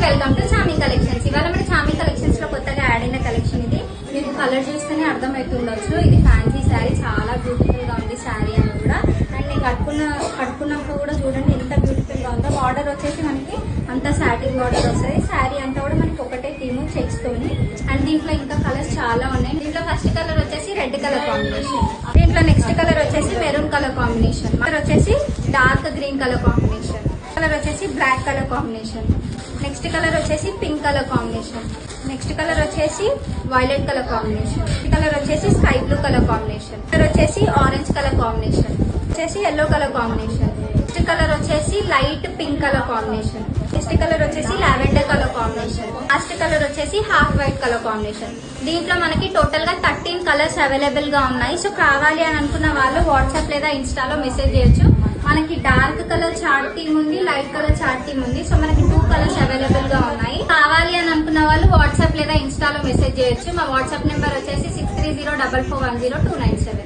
Welcome to చామీ collections. ఇవాళ మన చామీ collections లో కొత్తగా యాడ్ అయిన కలెక్షన్ ఇది. మీకు కలర్ చూస్తేనే అర్థమవుతుండొచ్చు. ఇది ఫ్యాన్సీ శారీ, చాలా బ్యూటిఫుల్ గా ఉంది శారీ అని కూడా. అండ్ నేను కట్టుకున్నప్పుడు కూడా చూడండి ఎంత బ్యూటిఫుల్ గా ఉందో. బార్డర్ వచ్చేసి మనకి అంతా సాటిన్ బార్డర్ వస్తుంది. శారీ అంతా కూడా మనకి ఒకటే థీమ్ చెక్స్ తోని. అండ్ దీంట్లో ఇంకా కలర్స్ చాలా ఉన్నాయి. దీంట్లో ఫస్ట్ కలర్ వచ్చేసి రెడ్ కలర్ కాంబినేషన్. దీంట్లో నెక్స్ట్ కలర్ వచ్చేసి మెరూన్ కలర్ కాంబినేషన్. కలర్ వచ్చేసి dark green colour combination. Colour వచ్చేసి black colour combination. Next colour వచ్చేసి pink colour combination. Next colour వచ్చేసి వైలెట్ కలర్ కాంబినేషన్. ఈ కలర్ వచ్చేసి sky blue colour combination. Colour వచ్చేసి orange colour combination. వచ్చేసి yellow colour combination. Next colour వచ్చేసి light pink colour combination. Next colour వచ్చేసి lavender colour combination. Last colour వచ్చేసి half white colour combination. దీంట్లో మనకి total గా 13 కలర్స్ అవైలబుల్ గా ఉన్నాయి. సో కావాలి అని అనుకున్న వాళ్ళు వాట్సాప్ లేదా ఇన్స్టాలో మెసేజ్ చేయొచ్చు. మనకి డార్క్ కలర్ చార్ట్ థీమ్ ఉంది, లైట్ కలర్ చార్ట్ థీమ్ ఉంది. సో మనకి 2 కలర్స్ అవైలబుల్ గా ఉన్నాయి. కావాలి అని అనుకున్న వాళ్ళు వాట్సాప్ లేదా ఇన్స్టాలో మెసేజ్ చేయొచ్చు. మా వాట్సాప్ నెంబర్ వచ్చేసి 6304410297.